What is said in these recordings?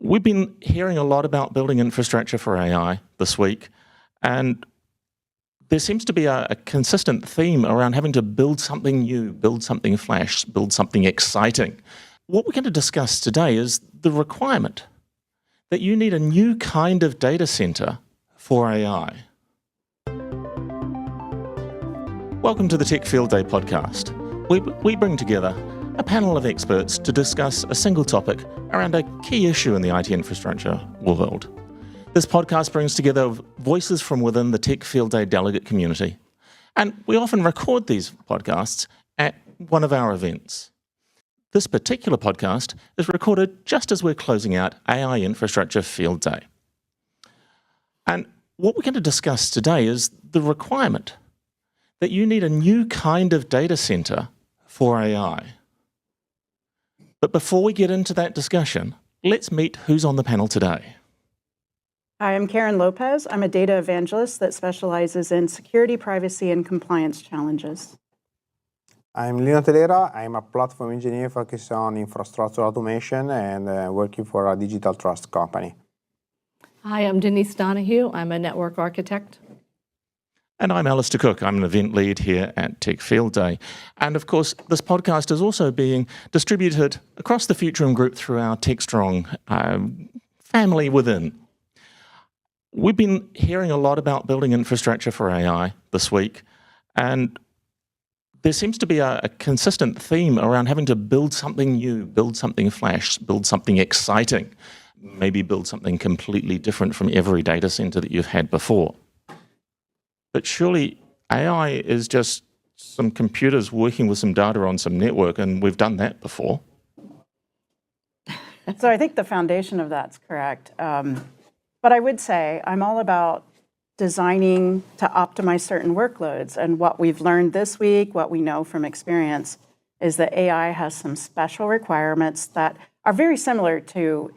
We've been hearing a lot about building infrastructure for AI this week, and there seems to be a consistent theme around having to build something new, build something flash, build something exciting. What we're going to discuss today is the requirement that you need a new kind of data center for AI. Welcome to the Tech Field Day podcast. We bring together a panel of experts to discuss a single topic around a key issue in the IT infrastructure world. This podcast brings together voices from within the Tech Field Day delegate community, and we often record these podcasts at one of our events. This particular podcast is recorded just as we're closing out AI Infrastructure Field Day. And what we're going to discuss today is the requirement that you need a new kind of data center for AI. But before we get into that discussion, let's meet who's on the panel today. Hi, I'm Karen Lopez. I'm a data evangelist that specializes in security, privacy, and compliance challenges. I'm Lino Telera. I'm a platform engineer focused on infrastructure automation and working for a digital trust company. Hi, I'm Denise Donohue. I'm a network architect. And I'm Alastair Cooke. I'm an event lead here at Tech Field Day. And of course, this podcast is also being distributed across the Futurum group through our TechStrong family within. We've been hearing a lot about building infrastructure for AI this week, and there seems to be a consistent theme around having to build something new, build something flash, build something exciting, maybe build something completely different from every data center that you've had before. But surely AI is just some computers working with some data on some network, and we've done that before. So I think the foundation of that's correct. But I would say I'm all about designing to optimize certain workloads. And what we've learned this week, what we know from experience, is that AI has some special requirements that are very similar to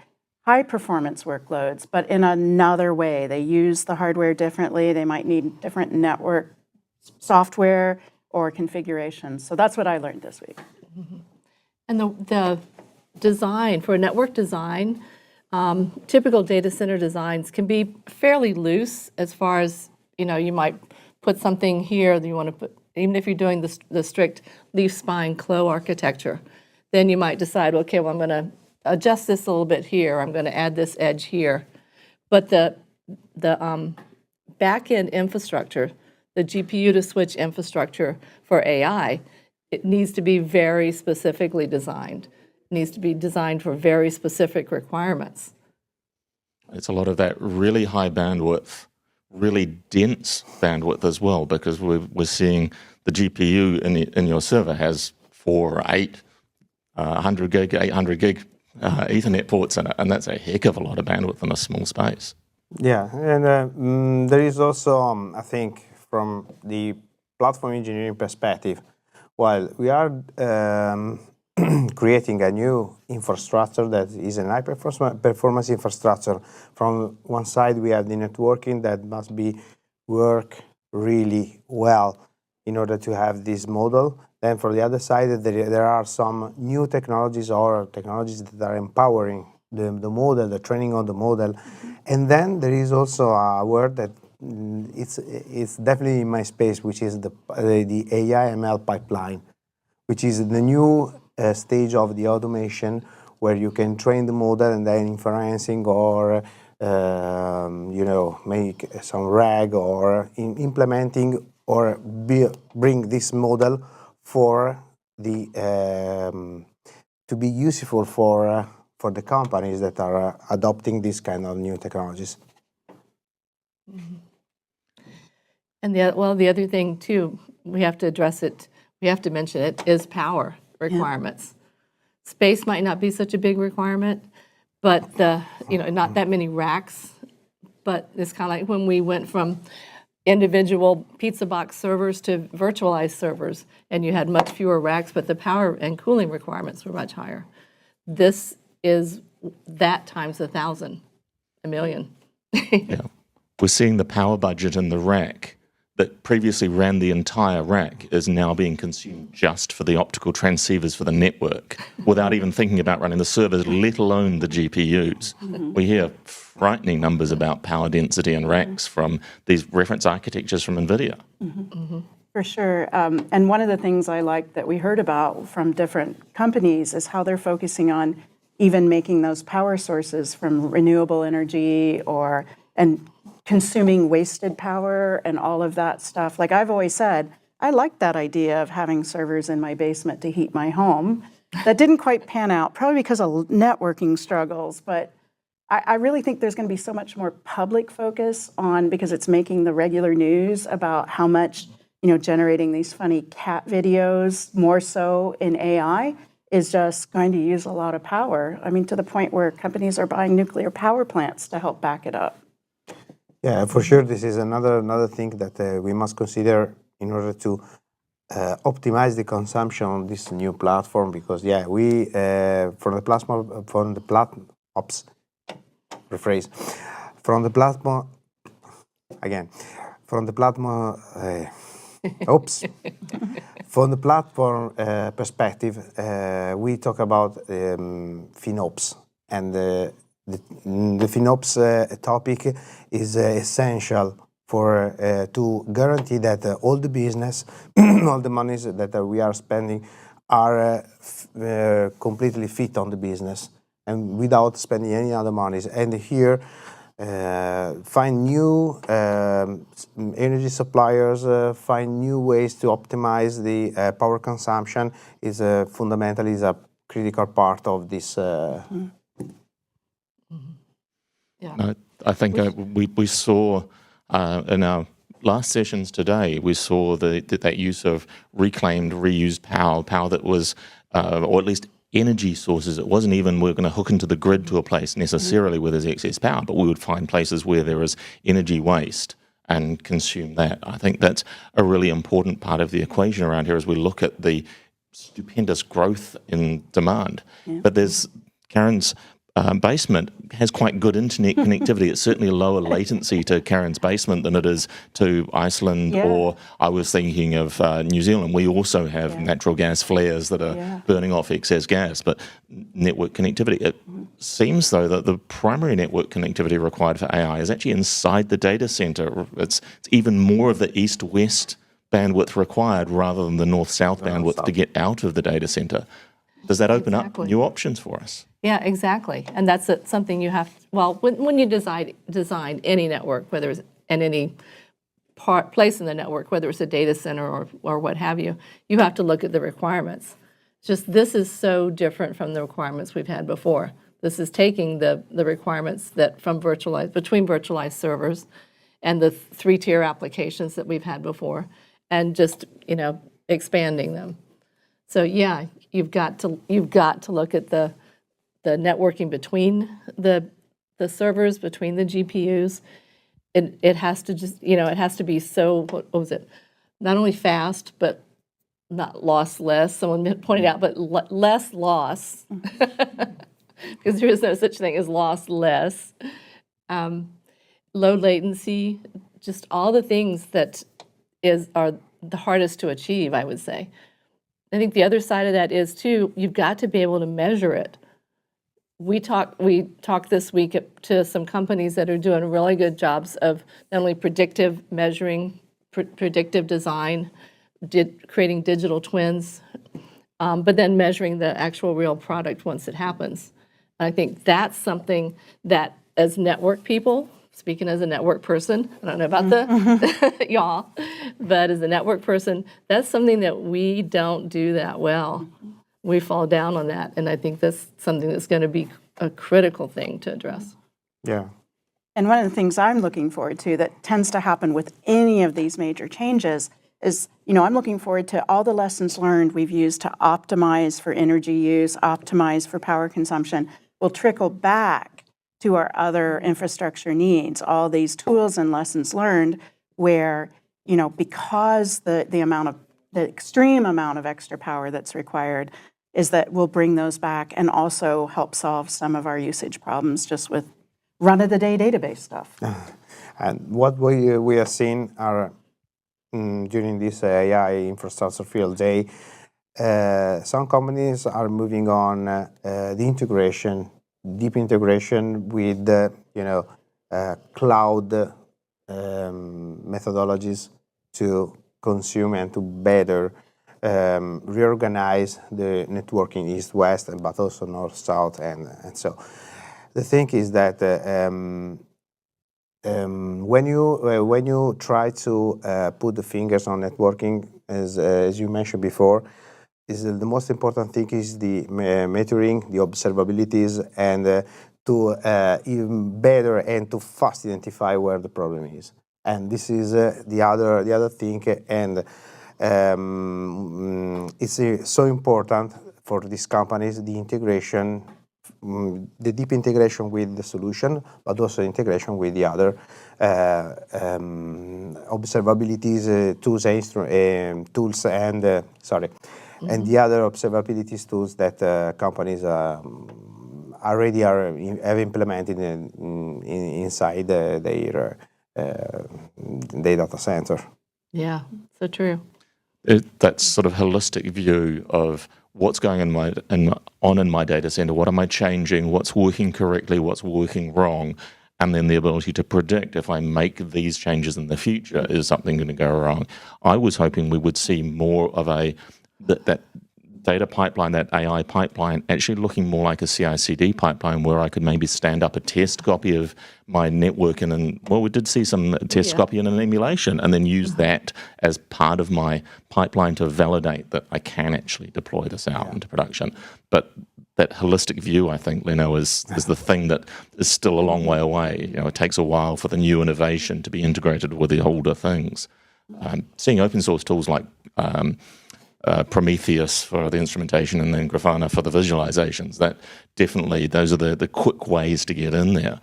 high-performance workloads, but in another way. They use the hardware differently. They might need different network software or configurations. So that's what I learned this week. Mm-hmm. And the design, for network design, typical data center designs can be fairly loose as far as, you might put something here that you want to put, even if you're doing the strict leaf-spine CLO architecture, then you might decide, okay, well, I'm going to adjust this a little bit here. I'm going to add this edge here. But the back-end infrastructure, the GPU to switch infrastructure for AI, it needs to be very specifically designed. It needs to be designed for very specific requirements. It's a lot of that really high bandwidth, really dense bandwidth as well, because we're seeing the GPU in your server has 4 or 8 100 gig, 800 gig Ethernet ports in it, and that's a heck of a lot of bandwidth in a small space. Yeah, and there is also, I think, from the platform engineering perspective, while we are creating a new infrastructure that is an high-performance infrastructure, from one side we have the networking that must work really well in order to have this model. Then for the other side, there are some new technologies or technologies that are empowering the model, the training on the model. And then there is also a word that it's definitely in my space, which is the AI ML pipeline, which is the new stage of the automation where you can train the model and then inferencing or make some RAG or implementing or bring this model for the to be useful for the companies that are adopting this kind of new technologies. Mm-hmm. And the other thing too, we have to address it. We have to mention it is power requirements. Yeah. Space might not be such a big requirement, but not that many racks. But it's kind of like when we went from individual pizza box servers to virtualized servers, and you had much fewer racks, but the power and cooling requirements were much higher. This is that times 1,000, 1,000,000. Yeah. We're seeing the power budget in the rack that previously ran the entire rack is now being consumed just for the optical transceivers for the network without even thinking about running the servers, let alone the GPUs. We hear frightening numbers about power density in racks from these reference architectures from NVIDIA. For sure. And one of the things I like that we heard about from different companies is how they're focusing on even making those power sources from renewable energy and consuming wasted power and all of that stuff. Like I've always said, I like that idea of having servers in my basement to heat my home. That didn't quite pan out, probably because of networking struggles, but I really think there's going to be so much more public focus on, because it's making the regular news about how much, generating these funny cat videos, more so in AI, is just going to use a lot of power. I mean, to the point where companies are buying nuclear power plants to help back it up. Yeah, for sure. This is another thing that we must consider in order to optimize the consumption on this new platform. Because we from the platform from the platform perspective, we talk about FinOps, and the FinOps topic is essential for to guarantee that all the business, all the monies that we are spending are completely fit on the business and without spending any other monies. And here, find new energy suppliers, find new ways to optimize the power consumption is fundamentally a critical part of this. I think we saw in our last sessions today, we saw that use of reclaimed, reused power that was, or at least energy sources. It wasn't even we're going to hook into the grid to a place necessarily where there's excess power, but we would find places where there is energy waste and consume that. I think that's a really important part of the equation around here as we look at the stupendous growth in demand. Yeah. But there's Karen's basement has quite good internet connectivity. It's certainly lower latency to Karen's basement than it is to Iceland, or I was thinking of New Zealand. We also have natural gas flares that are burning off excess gas, but network connectivity. It seems, though, that the primary network connectivity required for AI is actually inside the data center. It's even more of the east-west bandwidth required rather than the north-south bandwidth to get out of the data center. Does that open up new options for us? Yeah, exactly. And that's something you have, when you design any network, whether it's in any place in the network, whether it's a data center or what have you, you have to look at the requirements. Just this is so different from the requirements we've had before. This is taking the requirements that between virtualized servers and the 3-tier applications that we've had before, and just expanding them. So yeah, you've got to look at the networking between the servers, between the GPUs. It has to just, it has to be so, what was it? Not only fast, but not lossless. Someone pointed out, but less loss, because there is no such thing as lossless. Low latency, just all the things that are the hardest to achieve, I would say. I think the other side of that is, too, you've got to be able to measure it. We talked this week to some companies that are doing really good jobs of not only predictive measuring, predictive design, creating digital twins, but then measuring the actual real product once it happens. And I think that's something that, as network people, speaking as a network person, I don't know about the y'all, but as a network person, that's something that we don't do that well. We fall down on that, and I think that's something that's going to be a critical thing to address. Yeah. And one of the things I'm looking forward to that tends to happen with any of these major changes is, I'm looking forward to all the lessons learned we've used to optimize for energy use, optimize for power consumption, will trickle back to our other infrastructure needs, all these tools and lessons learned where, because the extreme amount of extra power that's required is that we'll bring those back and also help solve some of our usage problems just with run-of-the-day database stuff. And what we are seeing are during this AI infrastructure field day, some companies are moving on the integration, deep integration with cloud methodologies to consume and to better reorganize the networking east-west, but also north-south, and so. The thing is that when you try to put the fingers on networking, as you mentioned before, is the most important thing is the metering, the observabilities, and to even better and to fast identify where the problem is. And this is the other thing, and it's so important for these companies, the integration, the deep integration with the solution, but also integration with the other observabilities tools and and the other observabilities tools that companies already have implemented inside their data center. Yeah, so true. That sort of holistic view of what's going on in my data center, what am I changing, what's working correctly, what's working wrong, and then the ability to predict if I make these changes in the future, is something going to go wrong. I was hoping we would see more of that data pipeline, that AI pipeline, actually looking more like a CI/CD pipeline, where I could maybe stand up a test copy of my network we did see some test copy in an emulation, and then use that as part of my pipeline to validate that I can actually deploy this out into production. But that holistic view, I think, Lino, is the thing that is still a long way away. It takes a while for the new innovation to be integrated with the older things. Seeing open source tools like Prometheus for the instrumentation and then Grafana for the visualizations, that definitely, those are the quick ways to get in there.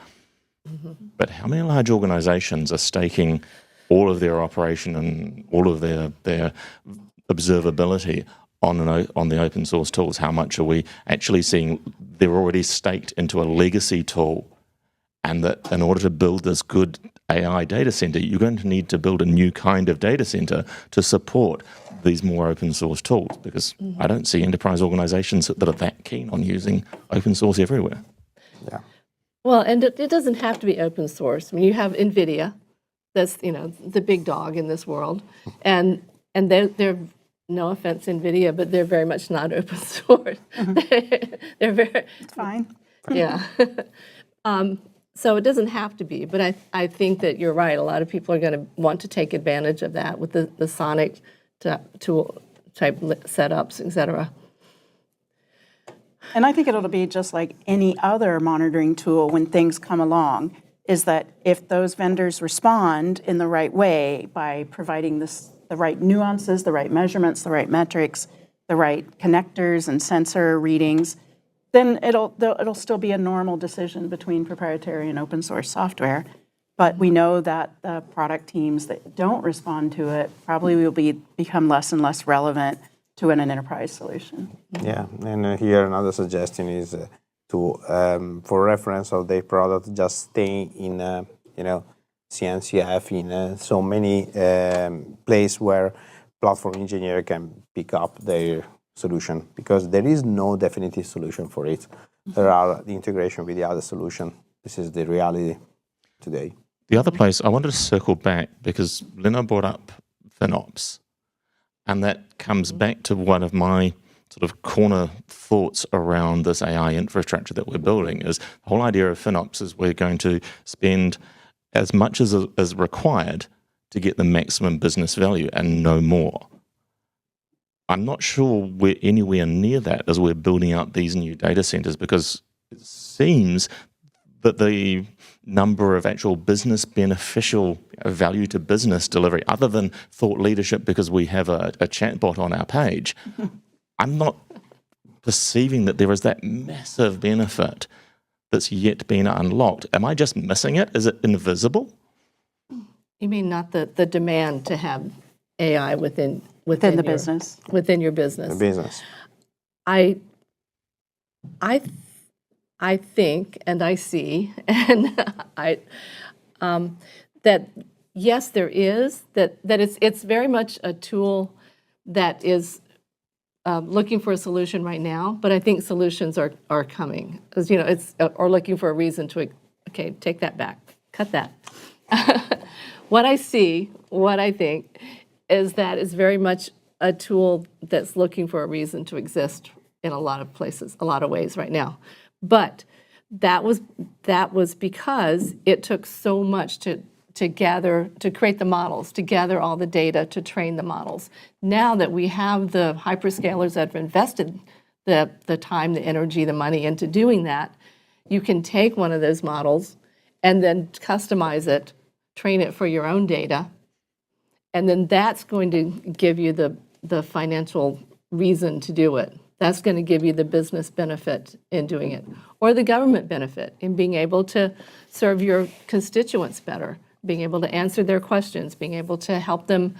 But how many large organizations are staking all of their operation and all of their observability on the open source tools? How much are we actually seeing they're already staked into a legacy tool, and that in order to build this good AI data center, you're going to need to build a new kind of data center to support these more open source tools, because I don't see enterprise organizations that are that keen on using open source everywhere. Yeah. Well, and it doesn't have to be open source. I mean, you have NVIDIA, that's the big dog in this world, and they're no offense, NVIDIA, but they're very much not open source. They're very. It's fine. Yeah. So it doesn't have to be, but I think that you're right. A lot of people are going to want to take advantage of that with the Sonic tool type setups, et cetera. And I think it'll be just like any other monitoring tool when things come along, is that if those vendors respond in the right way by providing the right nuances, the right measurements, the right metrics, the right connectors and sensor readings, then it'll still be a normal decision between proprietary and open source software. But we know that the product teams that don't respond to it probably will become less and less relevant to an enterprise solution. Yeah, and here another suggestion is for reference of their product, just stay in CNCF in so many places where platform engineer can pick up their solution, because there is no definitive solution for it. There are the integration with the other solution. This is the reality today. The other place I wanted to circle back, because Lino brought up FinOps, and that comes back to one of my sort of corner thoughts around this AI infrastructure that we're building. Is the whole idea of FinOps is we're going to spend as much as required to get the maximum business value and no more. I'm not sure we're anywhere near that as we're building out these new data centers, because it seems that the number of actual business beneficial value to business delivery, other than thought leadership because we have a chatbot on our page, I'm not perceiving that there is that massive benefit that's yet been unlocked. Am I just missing it? Is it invisible? You mean not the demand to have AI within the business, within your business? The business. I think, and I see, and that yes, there is, that it's very much a tool that is looking for a solution right now, but I think solutions are coming. As it's or looking for a reason to, okay, take that back, cut that. What I think is that is very much a tool that's looking for a reason to exist in a lot of places, a lot of ways right now. But that was because it took so much to create the models, to gather all the data, to train the models. Now that we have the hyperscalers that have invested the time, the energy, the money into doing that, you can take one of those models and then customize it, train it for your own data, and then that's going to give you the financial reason to do it. That's going to give you the business benefit in doing it, or the government benefit in being able to serve your constituents better, being able to answer their questions, being able to help them,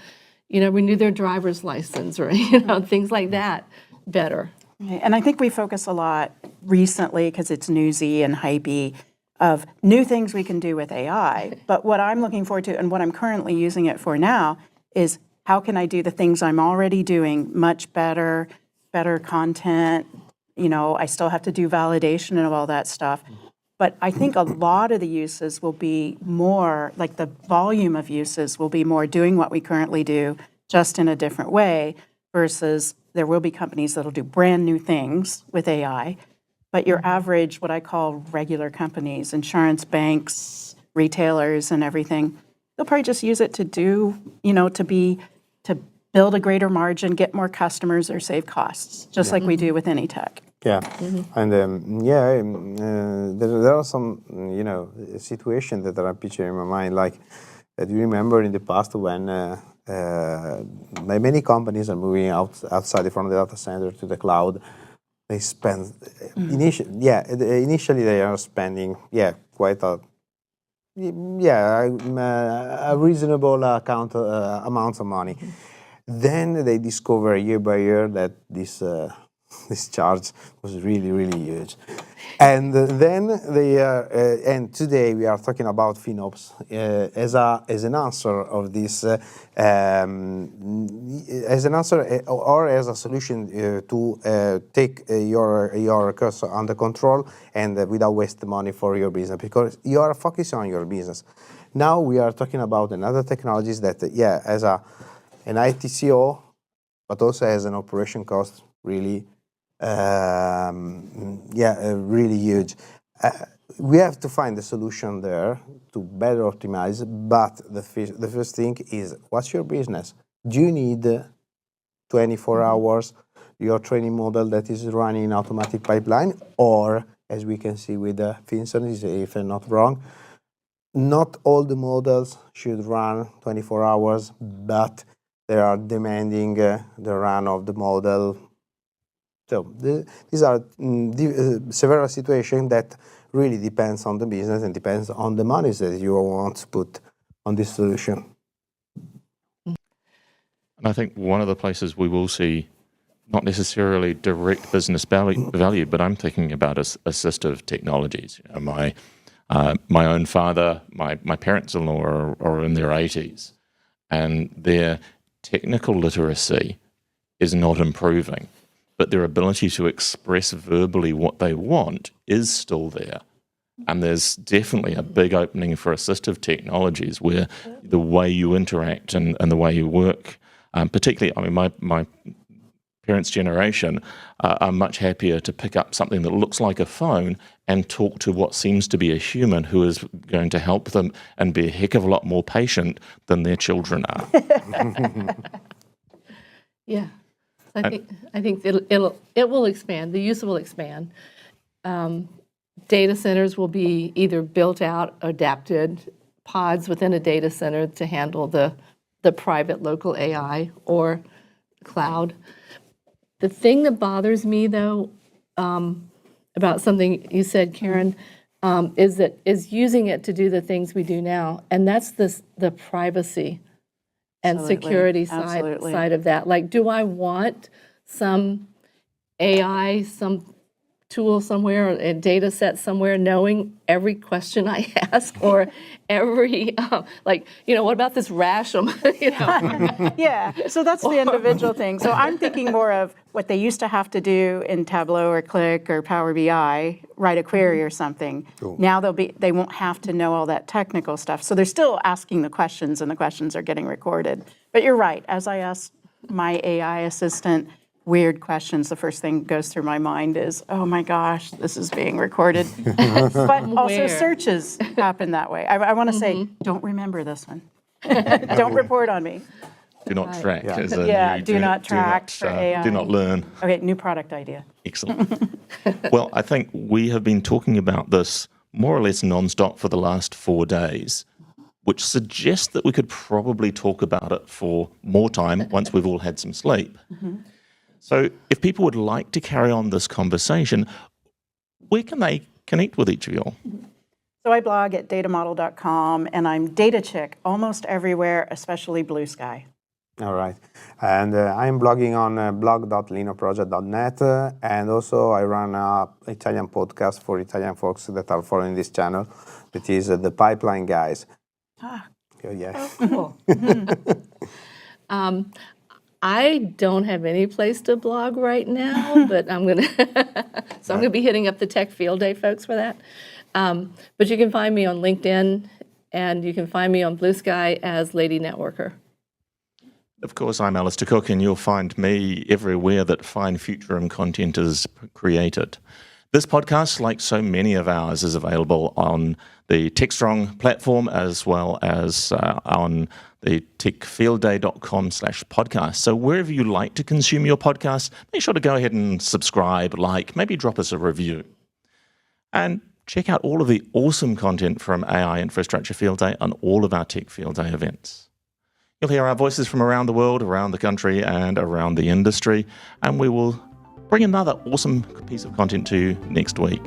renew their driver's license or, things like that better. And I think we focus a lot recently, because it's newsy and hypey, of new things we can do with AI. But what I'm looking forward to, and what I'm currently using it for now, is how can I do the things I'm already doing much better content. I still have to do validation and all that stuff. But I think a lot of the uses will be more, like the volume of uses will be more doing what we currently do, just in a different way, versus there will be companies that'll do brand new things with AI. But your average, what I call regular companies, insurance, banks, retailers, and everything, they'll probably just use it to do, to build a greater margin, get more customers, or save costs, just like we do with any tech. Yeah, and there are some, situations that are picturing in my mind. Like, do you remember in the past when many companies are moving outside from the data center to the cloud? They spend initially they are spending quite a reasonable amount of money. Then they discover year by year that this charge was really, really huge. And then and today we are talking about FinOps as an answer of this, as an answer or as a solution to take your costs under control and without wasting money for your business, because you are focusing on your business. Now we are talking about another technologies that, as an ITCO, but also as an operation cost, really. Really huge. We have to find a solution there to better optimize, but the first thing is, what's your business? Do you need 24 hours your training model that is running in automatic pipeline? Or, as we can see with Inference, if I'm not wrong, not all the models should run 24 hours, but they are demanding the run of the model. So these are several situations that really depends on the business and depends on the monies that you want to put on this solution. And I think one of the places we will see not necessarily direct business value, but I'm thinking about assistive technologies. My own father, my parents-in-law are in their 80s, and their technical literacy is not improving, but their ability to express verbally what they want is still there. And there's definitely a big opening for assistive technologies where the way you interact and the way you work, particularly, my parents' generation are much happier to pick up something that looks like a phone and talk to what seems to be a human who is going to help them and be a heck of a lot more patient than their children are. Yeah. I think it will expand. The use will expand. Data centers will be either built out, adapted, pods within a data center to handle the private local AI or cloud. The thing that bothers me, though, about something you said, Karen, is using it to do the things we do now, and that's the privacy and security side of that. Like, do I want some AI, some tool somewhere, a data set somewhere, knowing every question I ask or every, what about this rash? Yeah, so that's the individual thing. So I'm thinking more of what they used to have to do in Tableau or Click or Power BI, write a query or something. Now they won't have to know all that technical stuff. So they're still asking the questions, and the questions are getting recorded. But you're right. As I ask my AI assistant weird questions, the first thing that goes through my mind is, oh my gosh, this is being recorded. But also searches happen that way. I want to say, don't remember this one. Don't report on me. Do not track. As a new, do not track for AI. Do not learn. Okay, new product idea. Excellent. Well, I think we have been talking about this more or less nonstop for the last 4 days, which suggests that we could probably talk about it for more time once we've all had some sleep. So if people would like to carry on this conversation, where can they connect with each of you all? So I blog at datamodel.com, and I'm data chick almost everywhere, especially Blue Sky. All right. And I'm blogging on blog.linoproject.net, and also I run an Italian podcast for Italian folks that are following this channel, that is The Pipeline Guys. Yeah. Oh, cool. I don't have any place to blog right now, but I'm gonna be hitting up the Tech Field Day folks for that. But you can find me on LinkedIn, and you can find me on Blue Sky as Lady Networker. Of course, I'm Alastair Cooke, and you'll find me everywhere that fine Futurum content is created. This podcast, like so many of ours, is available on the TechStrong platform as well as on the techfieldday.com/podcast. So wherever you like to consume your podcast, make sure to go ahead and subscribe, maybe drop us a review. And check out all of the awesome content from AI Infrastructure Field Day and all of our Tech Field Day events. You'll hear our voices from around the world, around the country, and around the industry, and we will bring another awesome piece of content to you next week.